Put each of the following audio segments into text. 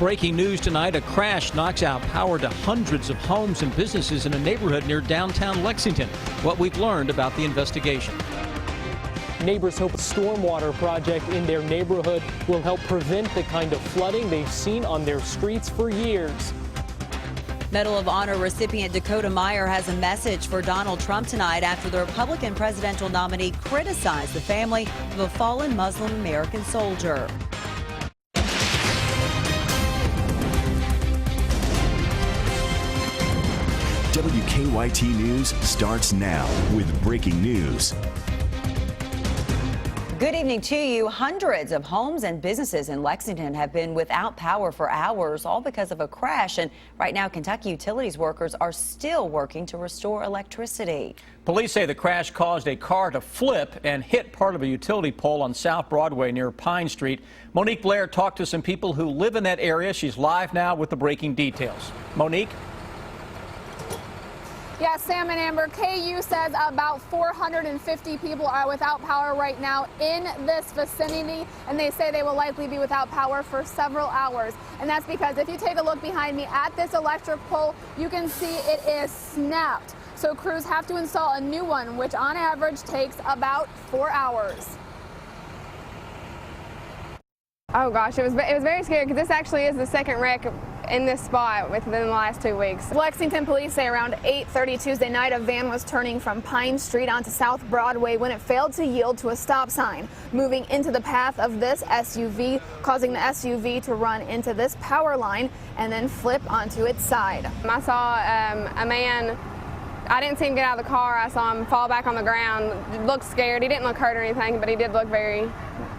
Breaking news tonight, a crash knocks out power to hundreds of homes and businesses in a neighborhood near downtown Lexington. What we've learned about the investigation. Neighbors hope a stormwater project in their neighborhood will help prevent the kind of flooding they've seen on their streets for years. Medal of Honor recipient Dakota Meyer has a message for Donald Trump tonight after the Republican presidential nominee criticized the family of a fallen Muslim American soldier. WKYT News starts now with breaking news. Good evening to you. Hundreds of homes and businesses in Lexington have been without power for hours, all because of a crash. And right now, Kentucky utilities workers are still working to restore electricity. Police say the crash caused a car to flip and hit part of a utility pole on South Broadway near Pine Street. Monique Blair talked to some people who live in that area. She's live now with the breaking details. Monique? Yes, Sam and Amber, KU says about 450 people are without power right now in this vicinity, and they say they will likely be without power for several hours. And that's because if you take a look behind me at this electric pole, you can see it is snapped. So crews have to install a new one, which on average takes about 4 hours. Oh gosh, it was very scary because this actually is the second wreck in this spot within the last 2 weeks. Lexington police say around 8:30 Tuesday night, a van was turning from Pine Street onto South Broadway when it failed to yield to a stop sign, moving into the path of this SUV, causing the SUV to run into this power line and then flip onto its side. I saw a man. I didn't see him get out of the car. I saw him fall back on the ground. He looked scared. He didn't look hurt or anything, but he did look very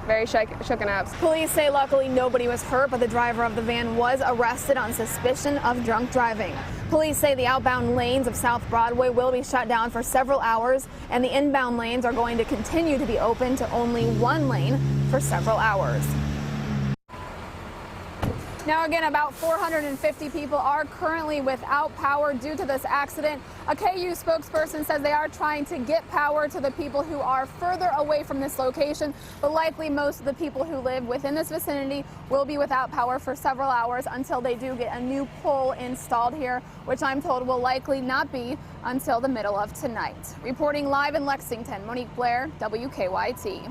shooken up. Police say luckily nobody was hurt, but the driver of the van was arrested on suspicion of drunk driving. Police say the outbound lanes of South Broadway will be shut down for several hours, and the inbound lanes are going to continue to be open to only one lane for several hours. Now again, about 450 people are currently without power due to this accident. A KU spokesperson says they are trying to get power to the people who are further away from this location, but likely most of the people who live within this vicinity will be without power for several hours until they do get a new pole installed here, which I'm told will likely not be until the middle of tonight. Reporting live in Lexington, Monique Blair, WKYT.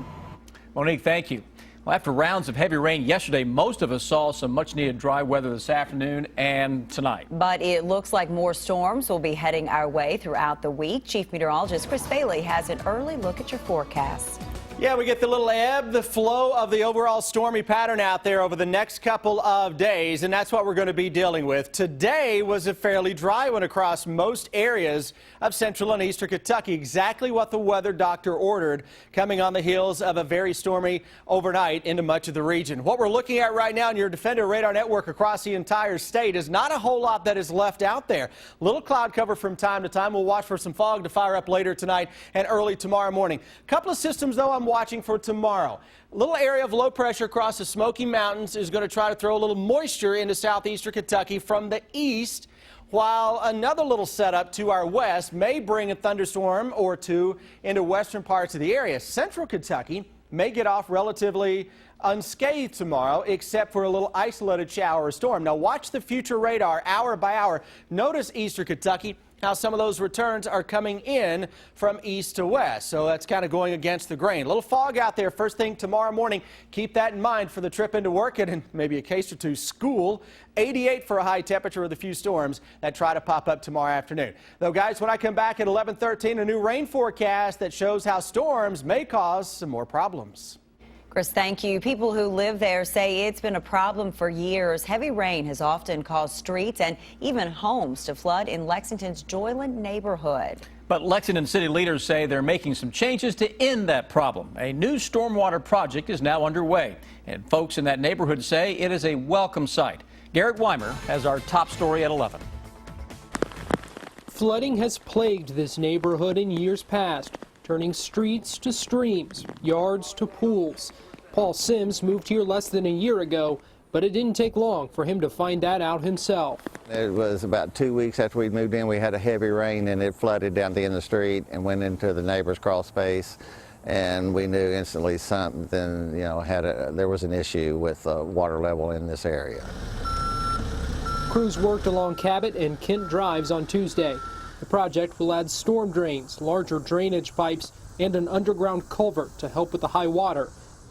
Monique, thank you. Well, after rounds of heavy rain yesterday, most of us saw some much-needed dry weather this afternoon and tonight. But it looks like more storms will be heading our way throughout the week. Chief Meteorologist Chris Bailey has an early look at your forecast. Yeah, we get the little ebb, the flow of the overall stormy pattern out there over the next couple of days, and that's what we're going to be dealing with. Today was a fairly dry one across most areas of central and eastern Kentucky, exactly what the weather doctor ordered, coming on the heels of a very stormy overnight into much of the region. What we're looking at right now in your Defender radar network across the entire state is not a whole lot that is left out there. Little cloud cover from time to time. We'll watch for some fog to fire up later tonight and early tomorrow morning. A couple of systems, though, I'm watching for tomorrow. A little area of low pressure across the Smoky Mountains is going to try to throw a little moisture into southeastern Kentucky from the east, while another little setup to our west may bring a thunderstorm or two into western parts of the area. Central Kentucky may get off relatively unscathed tomorrow, except for a little isolated shower or storm. Now watch the future radar hour by hour. Notice eastern Kentucky, how some of those returns are coming in from east to west. So that's kind of going against the grain. A little fog out there first thing tomorrow morning. Keep that in mind for the trip into work and maybe a case or two school. 88 for a high temperature with a few storms that try to pop up tomorrow afternoon. Though, guys, when I come back at 11:13, a new rain forecast that shows how storms may cause some more problems. Chris, thank you. People who live there say it's been a problem for years. Heavy rain has often caused streets and even homes to flood in Lexington's Joyland neighborhood. But Lexington city leaders say they're making some changes to end that problem. A new stormwater project is now underway, and folks in that neighborhood say it is a welcome sight. Garrett Weimer has our top story at 11. Flooding has plagued this neighborhood in years past, turning streets to streams, yards to pools. Paul Sims moved here less than a year ago, but it didn't take long for him to find that out himself. It was about 2 weeks after we moved in. We had a heavy rain and it flooded down the end of the street and went into the neighbor's crawl space. And we knew instantly something, there was an issue with water level in this area. Crews worked along Cabot and Kent Drives on Tuesday. The project will add storm drains, larger drainage pipes, and an underground culvert to help with the high water.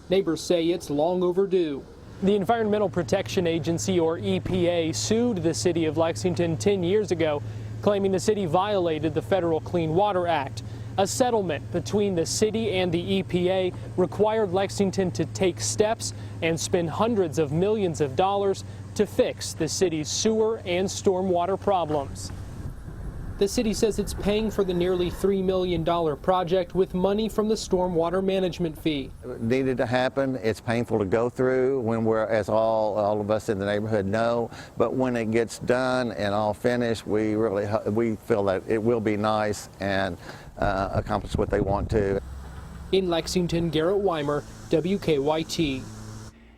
Neighbors say it's long overdue. The Environmental Protection Agency, or EPA, sued the city of Lexington 10 years ago, claiming the city violated the Federal Clean Water Act. A settlement between the city and the EPA required Lexington to take steps and spend hundreds of millions of dollars to fix the city's sewer and stormwater problems. The city says it's paying for the nearly $3 million project with money from the stormwater management fee. It needed to happen. It's painful to go through when we're, as all of us in the neighborhood know, but when it gets done and all finished, we feel that it will be nice and accomplish what they want to. In Lexington, Garrett Weimer, WKYT.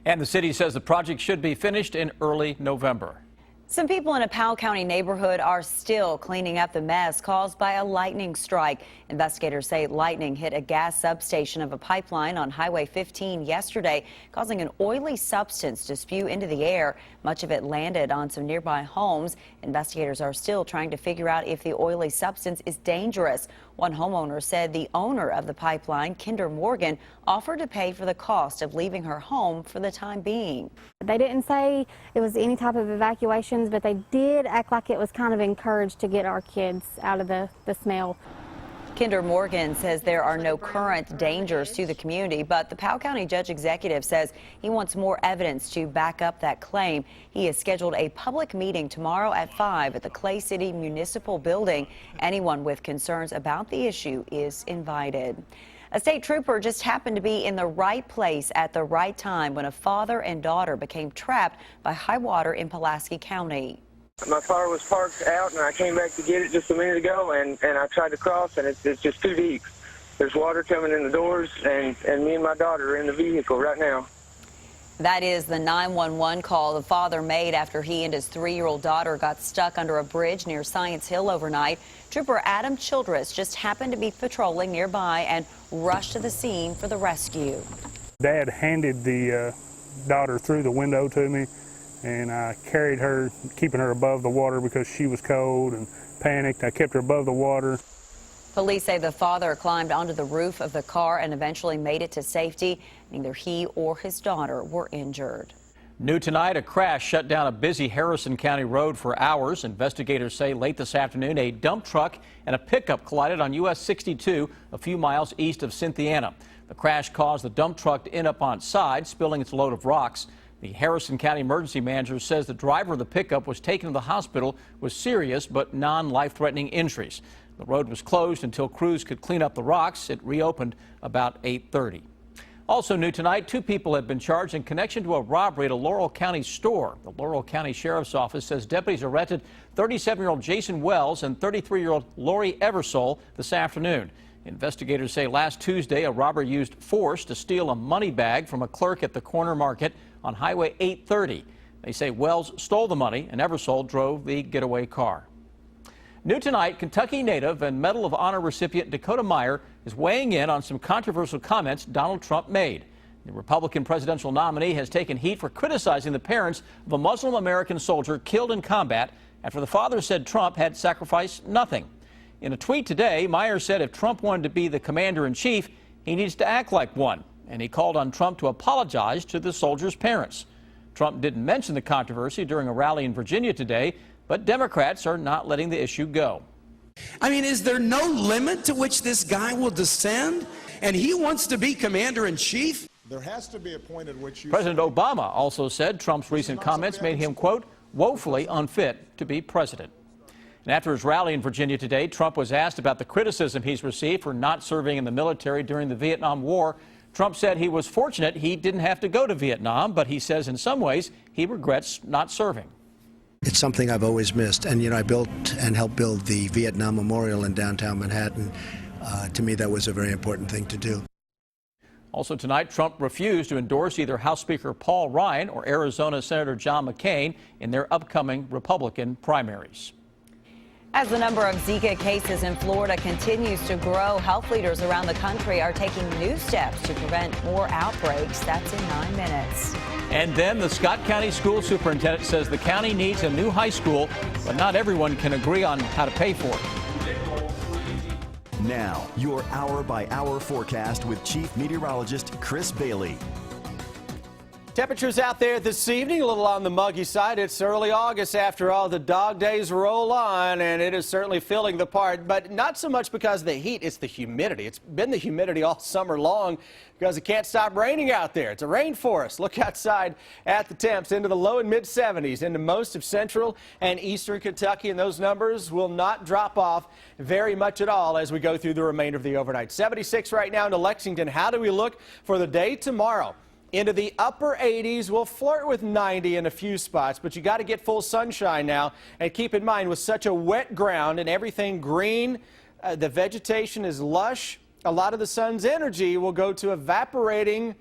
And the city says the project should be finished in early November. Some people in a Powell County neighborhood are still cleaning up the mess caused by a lightning strike. Investigators say lightning hit a gas substation of a pipeline on Highway 15 yesterday, causing an oily substance to spew into the air. Much of it landed on some nearby homes. Investigators are still trying to figure out if the oily substance is dangerous. One homeowner said the owner of the pipeline, Kinder Morgan, offered to pay for the cost of leaving her home for the time being. They didn't say it was any type of evacuations, but they did act like it was kind of encouraged to get our kids out of the smell. Kinder Morgan says there are no current dangers to the community, but the Powell County Judge Executive says he wants more evidence to back up that claim. He has scheduled a public meeting tomorrow at 5 at the Clay City Municipal Building. Anyone with concerns about the issue is invited. A state trooper just happened to be in the right place at the right time when a father and daughter became trapped by high water in Pulaski County. My car was parked out, and I came back to get it just a minute ago, and I tried to cross, and it's just too deep. There's water coming in the doors, and me and my daughter are in the vehicle right now. That is the 911 call the father made after he and his 3-year-old daughter got stuck under a bridge near Science Hill overnight. Trooper Adam Childress just happened to be patrolling nearby and rushed to the scene for the rescue. Dad handed the daughter through the window to me, and I carried her, keeping her above the water because she was cold and panicked. I kept her above the water. Police say the father climbed onto the roof of the car and eventually made it to safety. Neither he or his daughter were injured. New tonight, a crash shut down a busy Harrison County road for hours. Investigators say late this afternoon, a dump truck and a pickup collided on US 62 a few miles east of Cynthiana. The crash caused the dump truck to end up on its side, spilling its load of rocks. The Harrison County emergency manager says the driver of the pickup was taken to the hospital with serious but non-life-threatening injuries. The road was closed until crews could clean up the rocks. It reopened about 8:30. Also new tonight, 2 people have been charged in connection to a robbery at a Laurel County store. The Laurel County Sheriff's Office says deputies arrested 37-year-old Jason Wells and 33-year-old Lori Eversole this afternoon. Investigators say last Tuesday a robber used force to steal a money bag from a clerk at the corner market on Highway 830. They say Wells stole the money and Eversole drove the getaway car. New tonight, Kentucky native and Medal of Honor recipient Dakota Meyer is weighing in on some controversial comments Donald Trump made. The Republican presidential nominee has taken heat for criticizing the parents of a Muslim American soldier killed in combat after the father said Trump had sacrificed nothing. In a tweet today, Meyer said if Trump wanted to be the commander-in-chief, he needs to act like one, and he called on Trump to apologize to the soldiers' parents. Trump didn't mention the controversy during a rally in Virginia today, but Democrats are not letting the issue go. I mean, is there no limit to which this guy will descend? And he wants to be commander-in-chief? There has to be a point at which President Obama also said Trump's recent comments made him, quote, woefully unfit to be president. And after his rally in Virginia today, Trump was asked about the criticism he's received for not serving in the military during the Vietnam War. Trump said he was fortunate he didn't have to go to Vietnam, but he says in some ways he regrets not serving. It's something I've always missed. And, you know, I built and helped build the Vietnam Memorial in downtown Manhattan. To me, that was a very important thing to do. Also tonight, Trump refused to endorse either House Speaker Paul Ryan or Arizona Senator John McCain in their upcoming Republican primaries. As the number of Zika cases in Florida continues to grow, health leaders around the country are taking new steps to prevent more outbreaks. That's in 9 minutes. And then the Scott County School Superintendent says the county needs a new high school, but not everyone can agree on how to pay for it. Now, your hour-by-hour forecast with Chief Meteorologist Chris Bailey. Temperatures out there this evening, a little on the muggy side. It's early August after all. The dog days roll on, and it is certainly feeling the part, but not so much because of the heat. It's the humidity. It's been the humidity all summer long because it can't stop raining out there. It's a rainforest. Look outside at the temps into the low and mid 70s into most of central and eastern Kentucky, and those numbers will not drop off very much at all as we go through the remainder of the overnight. 76 right now into Lexington. How do we look for the day tomorrow? Into the upper 80s, we'll flirt with 90 in a few spots, but you got to get full sunshine now. And keep in mind, with such a wet ground and everything green, the vegetation is lush. A lot of the sun's energy will go to evaporating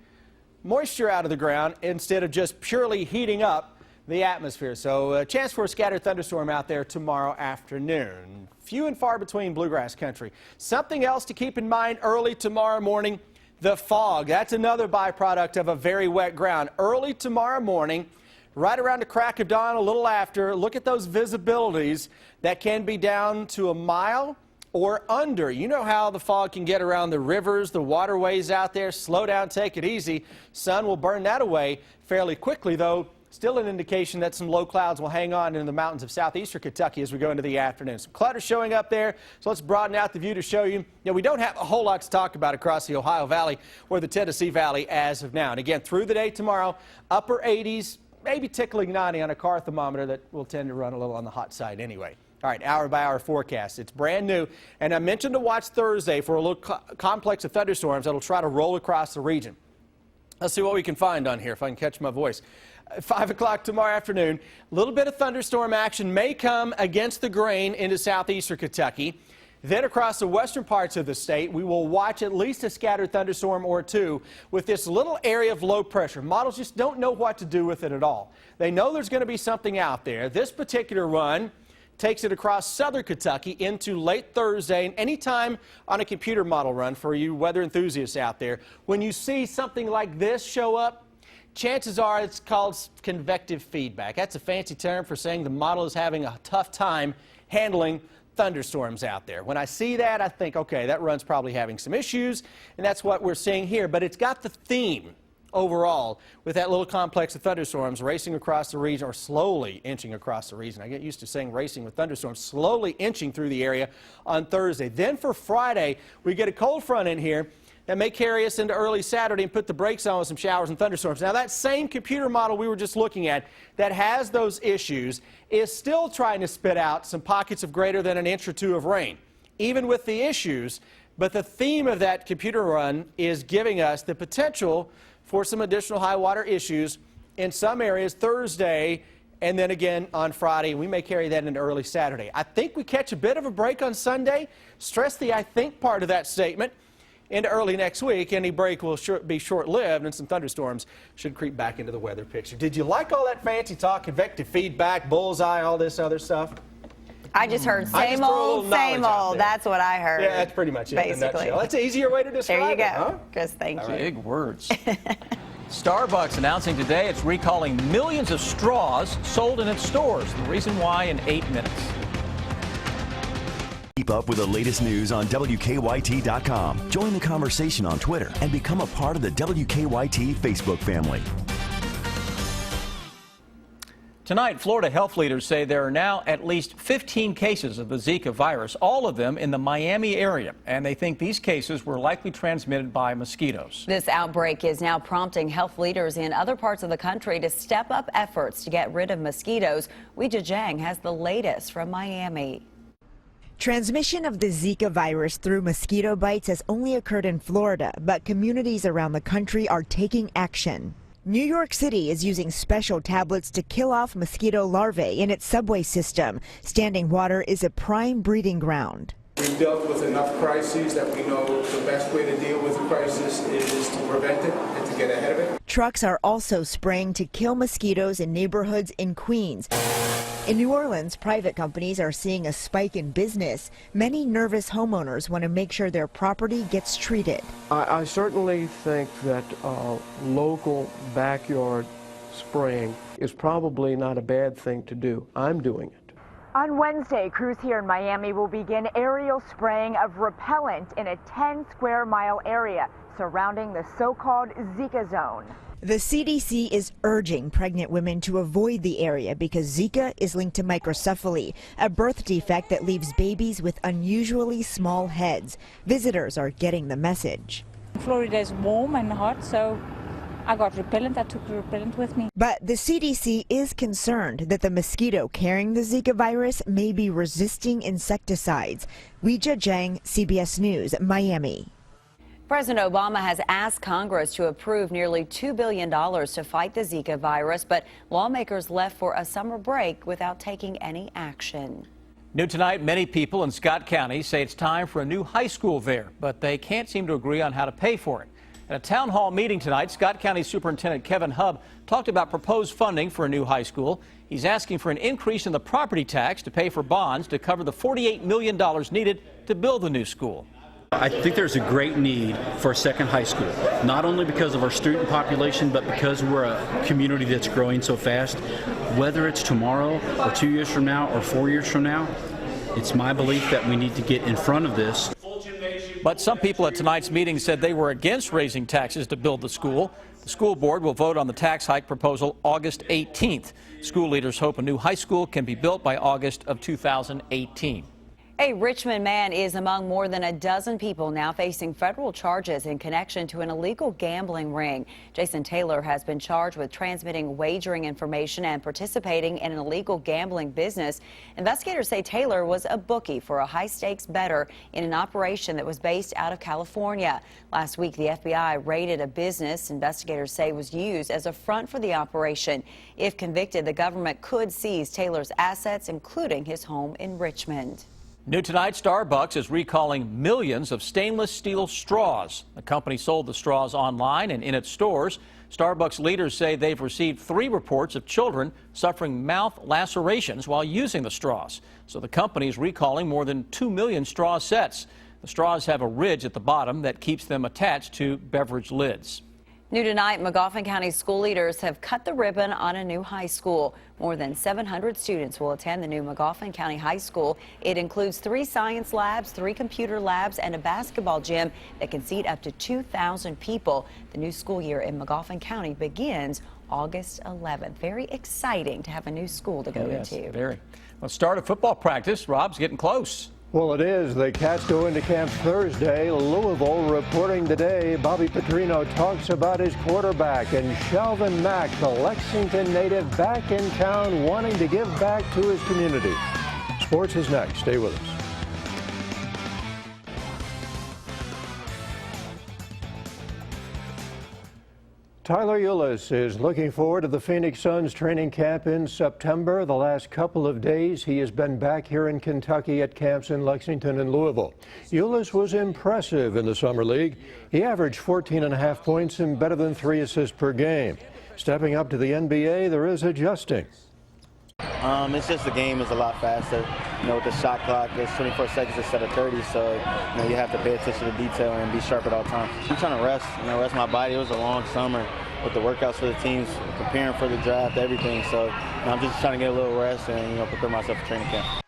moisture out of the ground instead of just purely heating up the atmosphere. So a chance for a scattered thunderstorm out there tomorrow afternoon. Few and far between bluegrass country. Something else to keep in mind early tomorrow morning. The fog, that's another byproduct of a very wet ground. Early tomorrow morning, right around the crack of dawn, a little after, look at those visibilities that can be down to a mile or under. You know how the fog can get around the rivers, the waterways out there. Slow down, take it easy. Sun will burn that away fairly quickly, though. Still an indication that some low clouds will hang on in the mountains of southeastern Kentucky as we go into the afternoon. Some clutter showing up there, so let's broaden out the view to show you. We don't have a whole lot to talk about across the Ohio Valley or the Tennessee Valley as of now. And again, through the day tomorrow, upper 80s, maybe tickling 90 on a car thermometer that will tend to run a little on the hot side anyway. All right, hour-by-hour forecast. It's brand new, and I mentioned to watch Thursday for a little complex of thunderstorms that'll try to roll across the region. Let's see what we can find on here, if I can catch my voice. 5 o'clock tomorrow afternoon, a little bit of thunderstorm action may come against the grain into southeastern Kentucky. Then across the western parts of the state, we will watch at least a scattered thunderstorm or two with this little area of low pressure. Models just don't know what to do with it at all. They know there's going to be something out there. This particular run takes it across southern Kentucky into late Thursday, and anytime on a computer model run for you weather enthusiasts out there, when you see something like this show up, chances are it's called convective feedback. That's a fancy term for saying the model is having a tough time handling thunderstorms out there. When I see that, I think, okay, that run's probably having some issues, and that's what we're seeing here. But it's got the theme overall with that little complex of thunderstorms racing across the region, or slowly inching across the region. I get used to saying racing with thunderstorms, slowly inching through the area on Thursday. Then for Friday, we get a cold front in here that may carry us into early Saturday and put the brakes on with some showers and thunderstorms. Now, that same computer model we were just looking at that has those issues is still trying to spit out some pockets of greater than an inch or two of rain, even with the issues. But the theme of that computer run is giving us the potential for some additional high water issues in some areas Thursday and then again on Friday. We may carry that into early Saturday. I think we catch a bit of a break on Sunday. Stress the I think part of that statement. Into early next week, any break will be short-lived, and some thunderstorms should creep back into the weather picture. Did you like all that fancy talk, convective feedback, bullseye, all this other stuff? I just heard same old, same old. That's what I heard. Yeah, that's pretty much it. Basically. In a nutshell. That's an easier way to describe it. There you go. Huh? Chris, thank you. Big words. Starbucks announcing today it's recalling millions of straws sold in its stores. The reason why in 8 minutes. Keep up with the latest news on WKYT.com. Join the conversation on Twitter and become a part of the WKYT Facebook family. Tonight, Florida health leaders say there are now at least 15 cases of the Zika virus, all of them in the Miami area, and they think these cases were likely transmitted by mosquitoes. This outbreak is now prompting health leaders in other parts of the country to step up efforts to get rid of mosquitoes. Weijia Zhang has the latest from Miami. Transmission of the Zika virus through mosquito bites has only occurred in Florida, but communities around the country are taking action. New York City is using special tablets to kill off mosquito larvae in its subway system. Standing water is a prime breeding ground. We've dealt with enough crises that we know the best way to deal with a crisis is to prevent it and to get ahead of it. Trucks are also spraying to kill mosquitoes in neighborhoods in Queens. In New Orleans, private companies are seeing a spike in business. Many nervous homeowners want to make sure their property gets treated. I certainly think that local backyard spraying is probably not a bad thing to do. I'm doing it. On Wednesday, crews here in Miami will begin aerial spraying of repellent in a 10-square-mile area surrounding the so-called Zika zone. The CDC is urging pregnant women to avoid the area because Zika is linked to microcephaly, a birth defect that leaves babies with unusually small heads. Visitors are getting the message. Florida is warm and hot, so I got repellent. I took the repellent with me. But the CDC is concerned that the mosquito carrying the Zika virus may be resisting insecticides. Weijia Zhang, CBS News, Miami. President Obama has asked Congress to approve nearly $2 billion to fight the Zika virus, but lawmakers left for a summer break without taking any action. New tonight, many people in Scott County say it's time for a new high school there, but they can't seem to agree on how to pay for it. At a town hall meeting tonight, Scott County Superintendent Kevin Hubb talked about proposed funding for a new high school. He's asking for an increase in the property tax to pay for bonds to cover the $48 million needed to build the new school. I think there's a great need for a second high school, not only because of our student population, but because we're a community that's growing so fast. Whether it's tomorrow or 2 years from now or 4 years from now, it's my belief that we need to get in front of this. But some people at tonight's meeting said they were against raising taxes to build the school. The school board will vote on the tax hike proposal August 18th. School leaders hope a new high school can be built by August of 2018. A Richmond man is among more than a dozen people now facing federal charges in connection to an illegal gambling ring. Jason Taylor has been charged with transmitting wagering information and participating in an illegal gambling business. Investigators say Taylor was a bookie for a high-stakes bettor in an operation that was based out of California. Last week, the FBI raided a business investigators say was used as a front for the operation. If convicted, the government could seize Taylor's assets, including his home in Richmond. New tonight, Starbucks is recalling millions of stainless steel straws. The company sold the straws online and in its stores. Starbucks leaders say they've received 3 reports of children suffering mouth lacerations while using the straws. So the company is recalling more than 2 million straw sets. The straws have a ridge at the bottom that keeps them attached to beverage lids. New tonight, Magoffin County school leaders have cut the ribbon on a new high school. More than 700 students will attend the new Magoffin County High School. It includes 3 science labs, 3 computer labs, and a basketball gym that can seat up to 2,000 people. The new school year in Magoffin County begins August 11th. Very exciting to have a new school to go into. Very. Let's start a football practice. Rob's getting close. Well, it is. The Cats go into camp Thursday. Louisville reporting today. Bobby Petrino talks about his quarterback, and Shelvin Mack, the Lexington native, back in town wanting to give back to his community. Sports is next. Stay with us. Tyler Eulis is looking forward to the Phoenix Suns training camp in September. The last couple of days, he has been back here in Kentucky at camps in Lexington and Louisville. Eulis was impressive in the Summer League. He averaged 14.5 points and better than 3 assists per game. Stepping up to the NBA, there is adjusting. It's just the game is a lot faster. You know, with the shot clock, it's 24 seconds instead of 30, so you know you have to pay attention to detail and be sharp at all times. I'm trying to rest, rest my body. It was a long summer with the workouts for the teams, preparing for the draft, everything. So I'm just trying to get a little rest and prepare myself for training camp.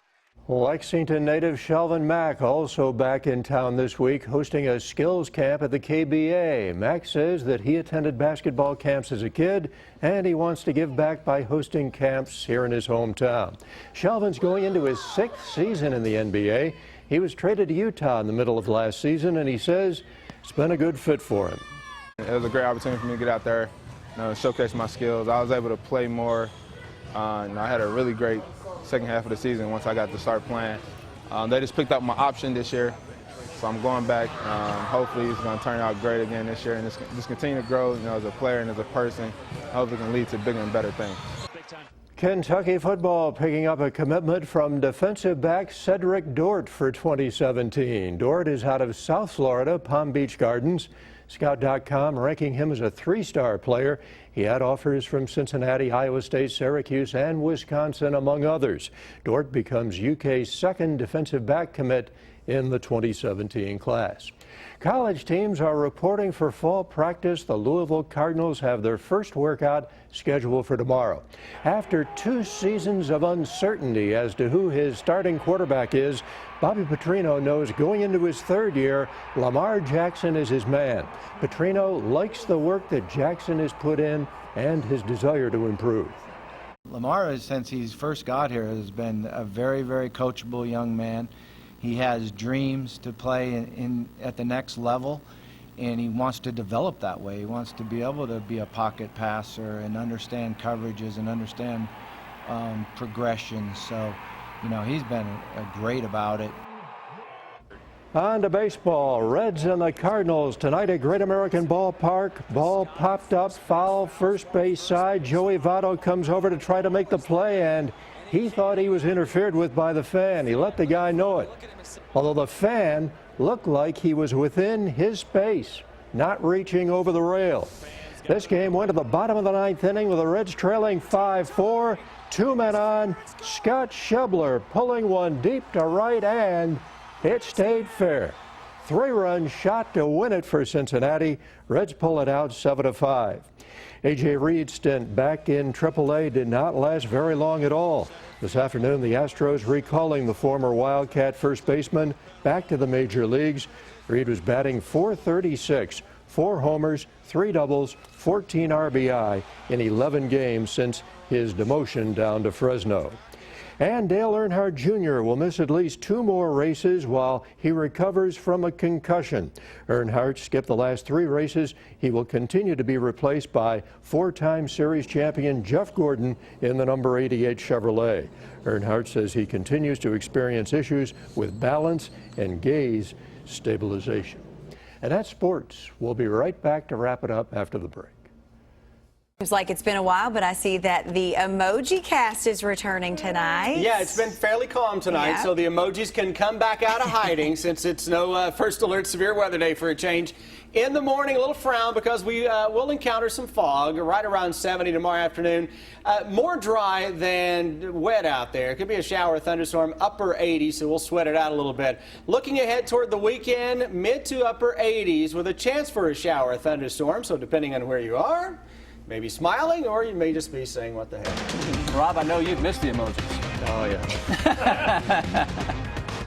Lexington native Shelvin Mack also back in town this week, hosting a skills camp at the KBA. Mack says that he attended basketball camps as a kid, and he wants to give back by hosting camps here in his hometown. Shelvin's going into his 6th season in the NBA. He was traded to Utah in the middle of last season, and he says it's been a good fit for him. It was a great opportunity for me to get out there, showcase my skills. I was able to play more. I had a really great second half of the season once I got to start playing. They just picked up my option this year, so I'm going back. Hopefully it's going to turn out great again this year and just continue to grow as a player and as a person. Hopefully it can lead to bigger and better things. Kentucky football picking up a commitment from defensive back Cedric Dort for 2017. Dort is out of South Florida, Palm Beach Gardens. Scout.com ranking him as a 3-star player. He had offers from Cincinnati, Iowa State, Syracuse, and Wisconsin, among others. Dort becomes UK's 2nd defensive back commit in the 2017 class. College teams are reporting for fall practice. The Louisville Cardinals have their first workout scheduled for tomorrow. After 2 seasons of uncertainty as to who his starting quarterback is, Bobby Petrino knows going into his 3rd year, Lamar Jackson is his man. Petrino likes the work that Jackson has put in and his desire to improve. Lamar, since he's first got here, has been a very, very coachable young man. He has dreams to play at the next level, and he wants to develop that way. He wants to be able to be a pocket passer and understand coverages and understand progressions. So, you know, he's been great about it. On to baseball. Reds and the Cardinals tonight at Great American Ballpark. Ball popped up, foul, first base side. Joey Votto comes over to try to make the play, and he thought he was interfered with by the fan. He let the guy know it. Although the fan looked like he was within his space, not reaching over the rail. This game went to the bottom of the 9th inning with the Reds trailing 5-4. 2 men on. Scott Schebler pulling one deep to right, and it stayed fair. 3-run shot to win it for Cincinnati. Reds pull it out 7-5. A.J. Reed's stint back in AAA did not last very long at all. This afternoon, the Astros recalling the former Wildcat first baseman back to the major leagues. Reed was batting .436, 4 homers, 3 doubles, 14 RBI in 11 games since his demotion down to Fresno. And Dale Earnhardt Jr. will miss at least 2 more races while he recovers from a concussion. Earnhardt skipped the last 3 races. He will continue to be replaced by 4-time series champion Jeff Gordon in the number 88 Chevrolet. Earnhardt says he continues to experience issues with balance and gaze stabilization. And that's sports. We'll be right back to wrap it up after the break. Seems like it's been a while, but I see that the emoji cast is returning tonight. Yeah, it's been fairly calm tonight, so the emojis can come back out of hiding since it's no first alert severe weather day for a change. In the morning, a little frown because we will encounter some fog right around 70 tomorrow afternoon. More dry than wet out there. It could be a shower or thunderstorm, upper 80s, so we'll sweat it out a little bit. Looking ahead toward the weekend, mid to upper 80s with a chance for a shower or thunderstorm, so depending on where you are, maybe smiling, or you may just be saying, what the heck. Rob, I know you've missed the emojis. Oh, yeah.